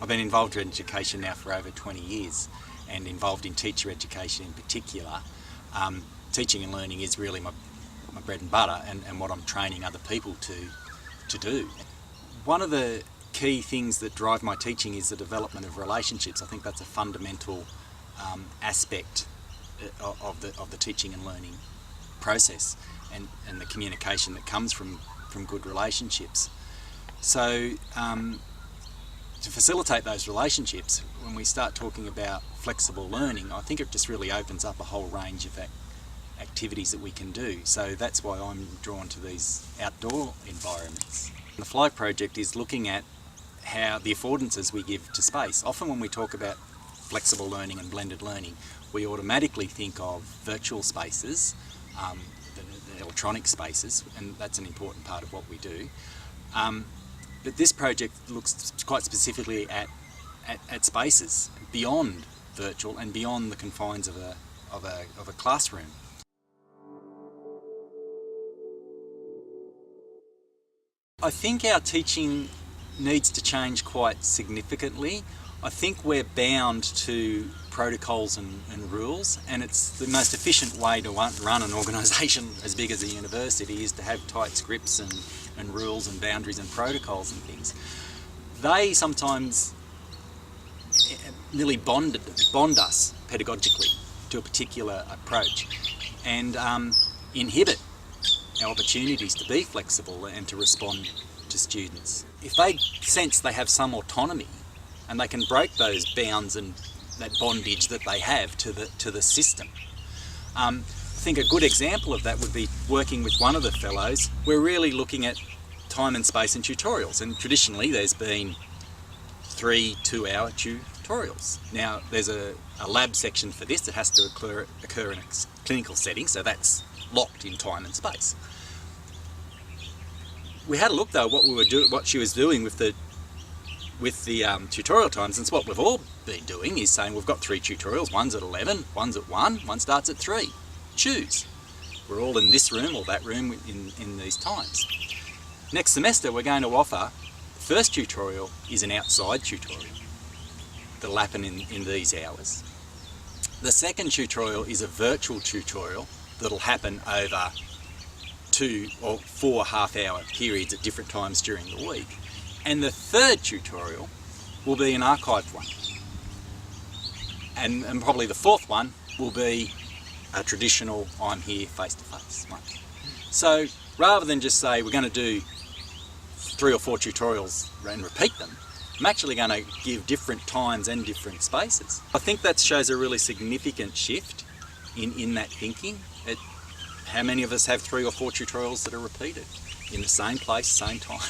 I've been involved in education now for over 20 years and involved in teacher education in particular. Teaching and learning is really my bread and butter and what I'm training other people to do. One of the key things that drive my teaching is the development of relationships. I think that's a fundamental aspect of the teaching and learning process and the communication that comes from good relationships. So to facilitate those relationships, when we start talking about flexible learning, I think it just really opens up a whole range of activities that we can do. So that's why I'm drawn to these outdoor environments. The FLI project is looking at how the affordances we give to space. Often when we talk about flexible learning and blended learning, we automatically think of virtual spaces, the electronic spaces, and that's an important part of what we do. But this project looks quite specifically at spaces beyond virtual and beyond the confines of a classroom. I think our teaching needs to change quite significantly. I think we're bound to protocols and rules, and it's the most efficient way to run an organisation as big as a university is to have tight scripts and rules and boundaries and protocols and things. They sometimes nearly bond us pedagogically to a particular approach and inhibit our opportunities to be flexible and to respond to students. If they sense they have some autonomy and they can break those bounds and that bondage that they have to the system. I think a good example of that would be working with one of the fellows. We're really looking at time and space and tutorials, and traditionally there's been 3 2-hour tutorials. Now there's a lab section for this that has to occur in a clinical setting, so that's locked in time and space. We had a look though what she was doing with the tutorial times, and what we've all been doing is saying we've got 3 tutorials, one's at 11, one's at 1, one starts at 3. Choose. We're all in this room or that room in these times. Next semester we're going to offer, the first tutorial is an outside tutorial that'll happen in these hours. The second tutorial is a virtual tutorial that'll happen over 2 or 4 half-hour periods at different times during the week. And the third tutorial will be an archived one. And probably the fourth one will be a traditional I'm here face-to-face one. So rather than just say we're going to do 3 or 4 tutorials and repeat them, I'm actually going to give different times and different spaces. I think that shows a really significant shift in that thinking. How many of us have 3 or 4 tutorials that are repeated in the same place, same time?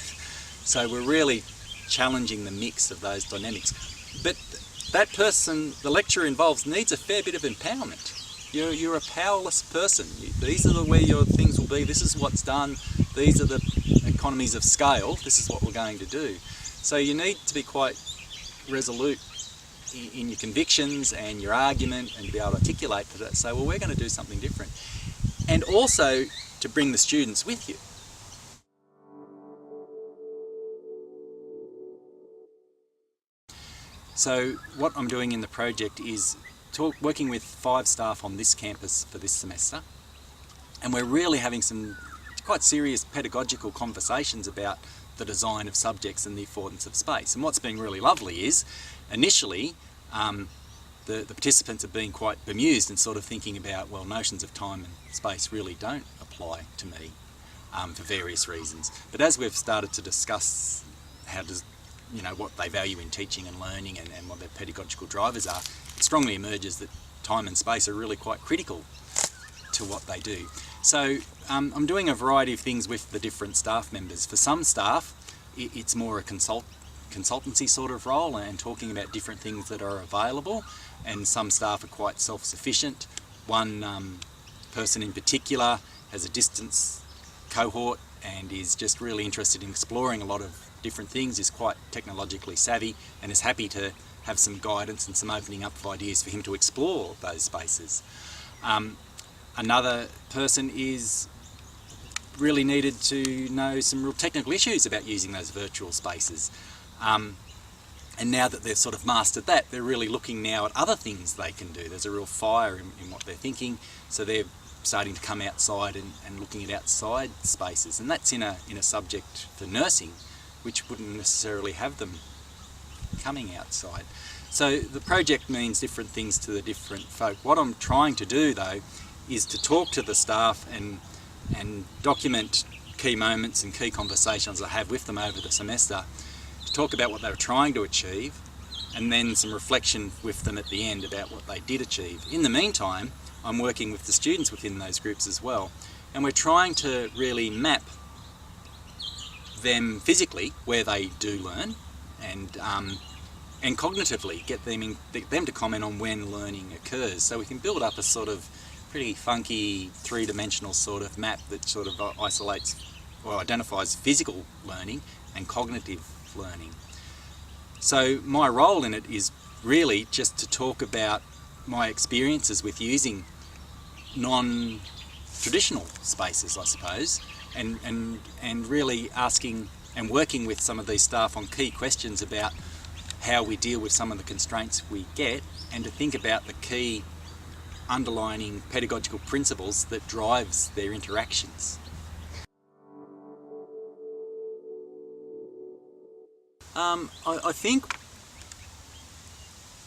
So we're really challenging the mix of those dynamics. But that person, the lecturer involved, needs a fair bit of empowerment. You're a powerless person. These are where your things will be. This is what's done. These are the economies of scale. This is what we're going to do. So you need to be quite resolute in your convictions and your argument and be able to articulate that. Say, well, we're going to do something different. And also to bring the students with you. So what I'm doing in the project is working with 5 staff on this campus for this semester, and we're really having some quite serious pedagogical conversations about the design of subjects and the affordance of space. And what's been really lovely is initially the participants have been quite bemused and sort of thinking about, well, notions of time and space really don't apply to me for various reasons. But as we've started to discuss what they value in teaching and learning and what their pedagogical drivers are, it strongly emerges that time and space are really quite critical to what they do. So I'm doing a variety of things with the different staff members. For some staff, it's more a consultancy sort of role and talking about different things that are available, and some staff are quite self-sufficient. One person in particular has a distance cohort and is just really interested in exploring a lot of different things, is quite technologically savvy and is happy to have some guidance and some opening up of ideas for him to explore those spaces. Another person is really needed to know some real technical issues about using those virtual spaces. And And now that they've sort of mastered that, they're really looking now at other things they can do. There's a real fire in what they're thinking, so they're starting to come outside and looking at outside spaces. And that's in a subject for nursing, which wouldn't necessarily have them coming outside. So the project means different things to the different folk. What I'm trying to do, though, is to talk to the staff and document key moments and key conversations I have with them over the semester, to talk about what they were trying to achieve, and then some reflection with them at the end about what they did achieve. In the meantime, I'm working with the students within those groups as well, and we're trying to really map them physically where they do learn, and cognitively get them to comment on when learning occurs, so we can build up a sort of pretty funky three-dimensional sort of map that sort of isolates or identifies physical learning and cognitive learning. So my role in it is really just to talk about my experiences with using non-traditional spaces, I suppose, and really asking and working with some of these staff on key questions about how we deal with some of the constraints we get, and to think about the key underlying pedagogical principles that drives their interactions. I think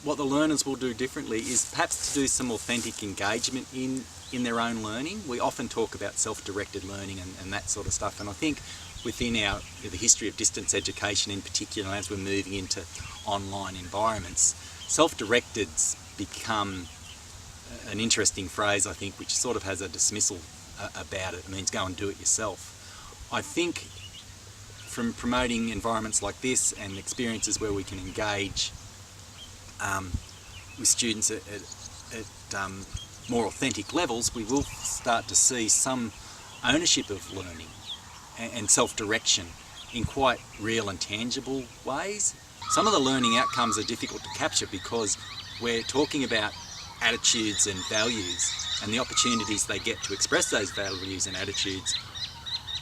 what the learners will do differently is perhaps to do some authentic engagement in their own learning. We often talk about self-directed learning and that sort of stuff, and I think within the history of distance education in particular, as we're moving into online environments, self-directed's become an interesting phrase, I think, which sort of has a dismissal about it. It means go and do it yourself. I think from promoting environments like this and experiences where we can engage with students at more authentic levels, we will start to see some ownership of learning and self-direction in quite real and tangible ways. Some of the learning outcomes are difficult to capture because we're talking about attitudes and values, and the opportunities they get to express those values and attitudes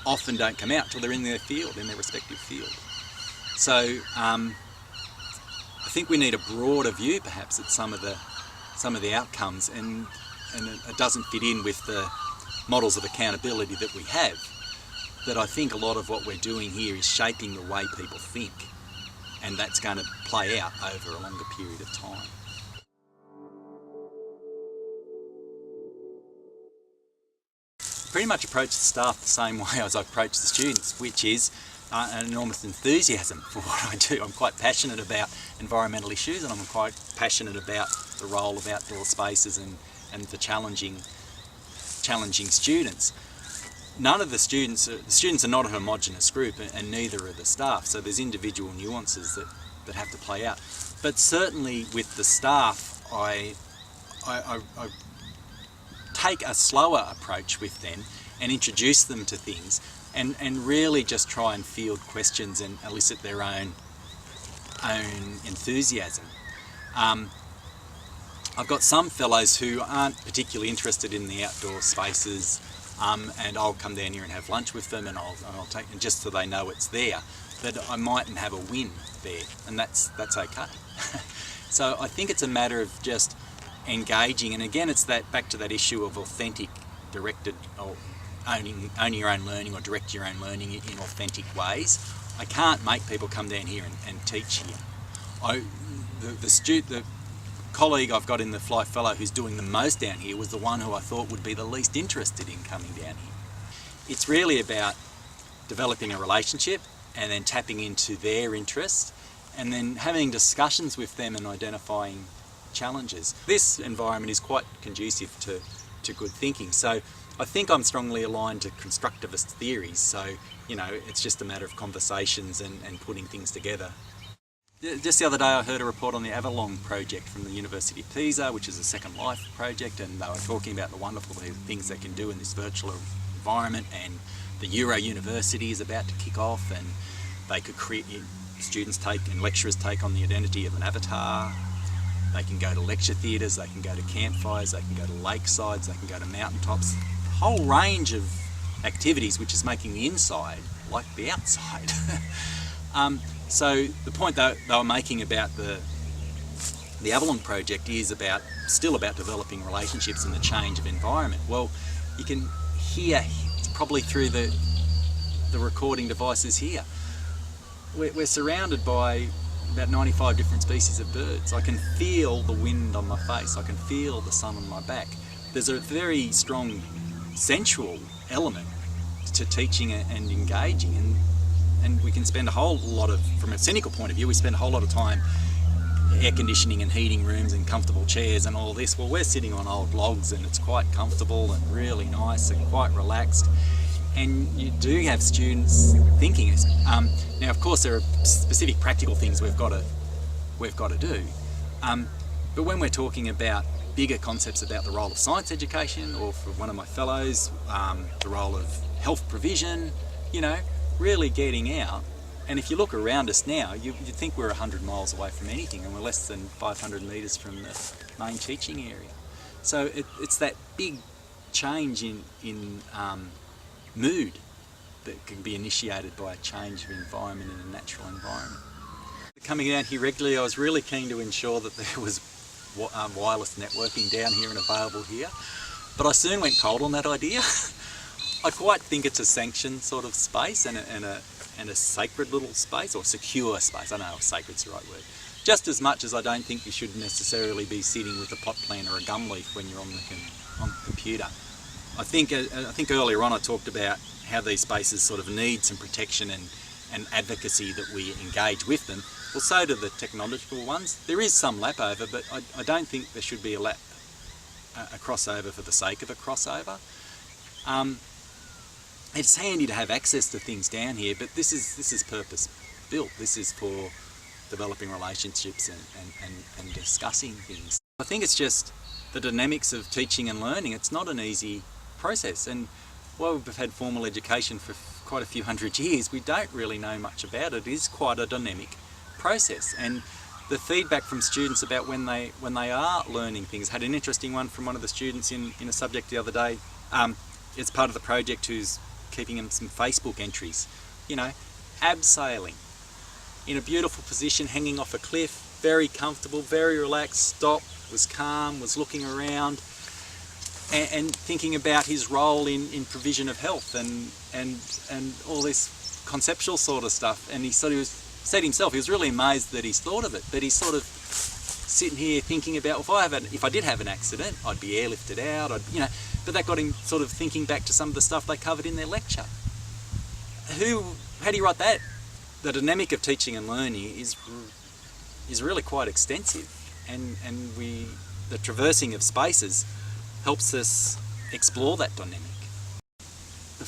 often don't come out till they're in their field, in their respective field. So I think we need a broader view perhaps at some of the outcomes, and it doesn't fit in with the models of accountability that we have. But I think a lot of what we're doing here is shaping the way people think, and that's going to play out over a longer period of time. Pretty much approach the staff the same way as I approach the students, which is an enormous enthusiasm for what I do. I'm quite passionate about environmental issues, and I'm quite passionate about the role of outdoor spaces and the challenging students. None of the students are not a homogenous group, and neither are the staff, so there's individual nuances that have to play out. But certainly with the staff, I take a slower approach with them and introduce them to things, and really just try and field questions and elicit their own enthusiasm. I've got some fellows who aren't particularly interested in the outdoor spaces, and I'll come down here and have lunch with them, and I'll take them just so they know it's there. But I mightn't have a win there, and that's okay. So I think it's a matter of just engaging, and again it's back to that issue of authentic, directed, or owning your own learning, or direct your own learning in authentic ways. I can't make people come down here and teach here. The colleague I've got in the FLI Fellow who's doing the most down here was the one who I thought would be the least interested in coming down here. It's really about developing a relationship and then tapping into their interests, and then having discussions with them and identifying challenges. This environment is quite conducive to good thinking, so I think I'm strongly aligned to constructivist theories, so it's just a matter of conversations and putting things together. Just the other day I heard a report on the Avalon project from the University of Pisa, which is a Second Life project, and they were talking about the wonderful things they can do in this virtual environment, and the Euro University is about to kick off, and they could create, students take and lecturers take on the identity of an avatar. They can go to lecture theatres, they can go to campfires, they can go to lakesides, they can go to mountaintops. A whole range of activities which is making the inside like the outside. So the point they were making about the Avalon project is still about developing relationships and the change of environment. Well, you can hear probably through the recording devices here. We're surrounded by about 95 different species of birds. I can feel the wind on my face. I can feel the sun on my back. There's a very strong sensual element to teaching and engaging, and we can spend a whole lot of, from a cynical point of view, we spend a whole lot of time air conditioning and heating rooms and comfortable chairs and all this. Well, we're sitting on old logs and it's quite comfortable and really nice and quite relaxed. And you do have students thinking. Now, of course, there are specific practical things we've got to do. But when we're talking about bigger concepts about the role of science education, or for one of my fellows, the role of health provision, really getting out. And if you look around us now, you'd think we're 100 miles away from anything, and we're less than 500 metres from the main teaching area. So it's that big change in mood that can be initiated by a change of environment in a natural environment. Coming down here regularly, I was really keen to ensure that there was wireless networking down here and available here, but I soon went cold on that idea. I quite think it's a sanctioned sort of space and a sacred little space, or secure space. I don't know if sacred's the right word. Just as much as I don't think you should necessarily be sitting with a pot plant or a gum leaf when you're on the computer. I think earlier on I talked about how these spaces sort of need some protection and advocacy, that we engage with them. Well, so do the technological ones. There is some lap over, but I don't think there should be a crossover for the sake of a crossover. It's handy to have access to things down here, but this is purpose built. This is for developing relationships and discussing things. I think it's just the dynamics of teaching and learning. It's not an easy process, and while we've had formal education for quite a few hundred years, we don't really know much about it. It is quite a dynamic process, and the feedback from students about when they are learning things. Had an interesting one from one of the students in a subject the other day. It's part of the project, who's keeping them some Facebook entries. Abseiling in a beautiful position, hanging off a cliff, very comfortable, very relaxed, stopped, was calm, was looking around, and thinking about his role in provision of health and all this conceptual sort of stuff. And he said himself, he was really amazed that he's thought of it, but he's sort of sitting here thinking about, if I did have an accident, I'd be airlifted out, but that got him sort of thinking back to some of the stuff they covered in their lecture. How do you write that? The dynamic of teaching and learning is really quite extensive, and the traversing of spaces helps us explore that dynamic. The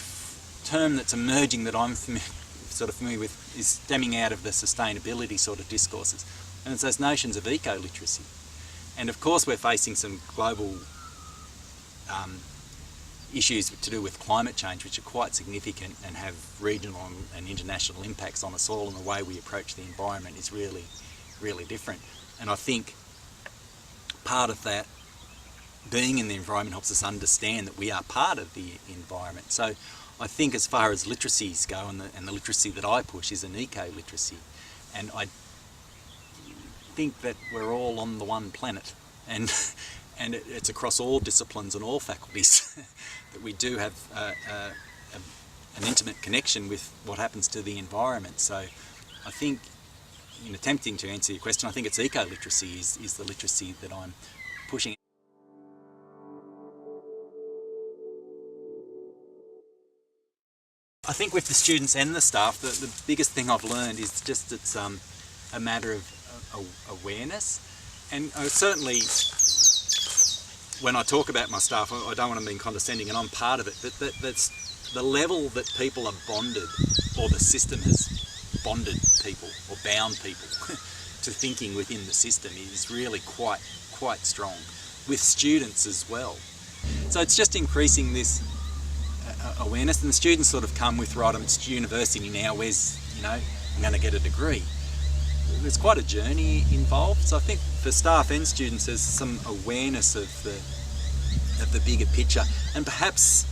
term that's emerging that I'm sort of familiar with is stemming out of the sustainability sort of discourses, and it's those notions of eco-literacy. And of course we're facing some global issues to do with climate change, which are quite significant and have regional and international impacts on us all, and the way we approach the environment is really, really different. And I think part of that, being in the environment, helps us understand that we are part of the environment. So I think as far as literacies go, and the literacy that I push is an eco-literacy, and I think that we're all on the one planet, and it's across all disciplines and all faculties that we do have an intimate connection with what happens to the environment. So I think, in attempting to answer your question, I think it's eco-literacy is the literacy that I'm pushing. I think with the students and the staff, the biggest thing I've learned is just it's a matter of awareness. And certainly, when I talk about my staff, I don't want to be condescending, and I'm part of it, but that's the level that people are bonded, or the system has bonded people or bound people to thinking within the system, is really quite strong, with students as well. So it's just increasing this awareness, and the students sort of come with, right, I'm at university now, I'm going to get a degree. There's quite a journey involved, so I think for staff and students there's some awareness of the bigger picture, and perhaps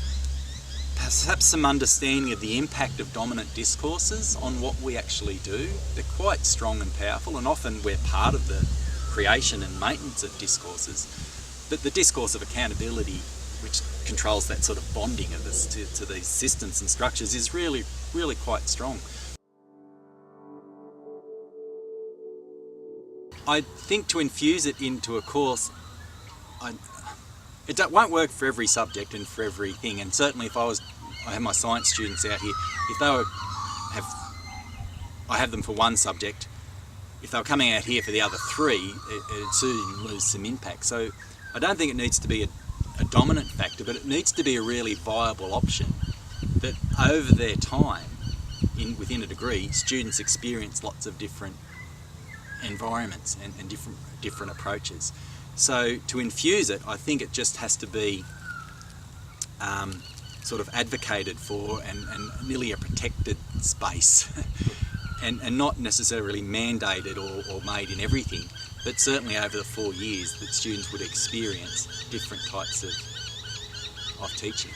perhaps some understanding of the impact of dominant discourses on what we actually do. They're quite strong and powerful, and often we're part of the creation and maintenance of discourses. But the discourse of accountability, which controls that sort of bonding of us to these systems and structures, is really, really quite strong. I think to infuse it into a course, it won't work for every subject and for everything. And certainly if I have my science students out here, if they were, I have them for one subject, if they were coming out here for the other three, it'd soon lose some impact. So I don't think it needs to be a dominant factor, but it needs to be a really viable option that over their time, within a degree, students experience lots of different environments and different approaches. So to infuse it, I think it just has to be sort of advocated for and nearly a protected space and not necessarily mandated or made in everything, but certainly over the 4 years that students would experience different types of teaching.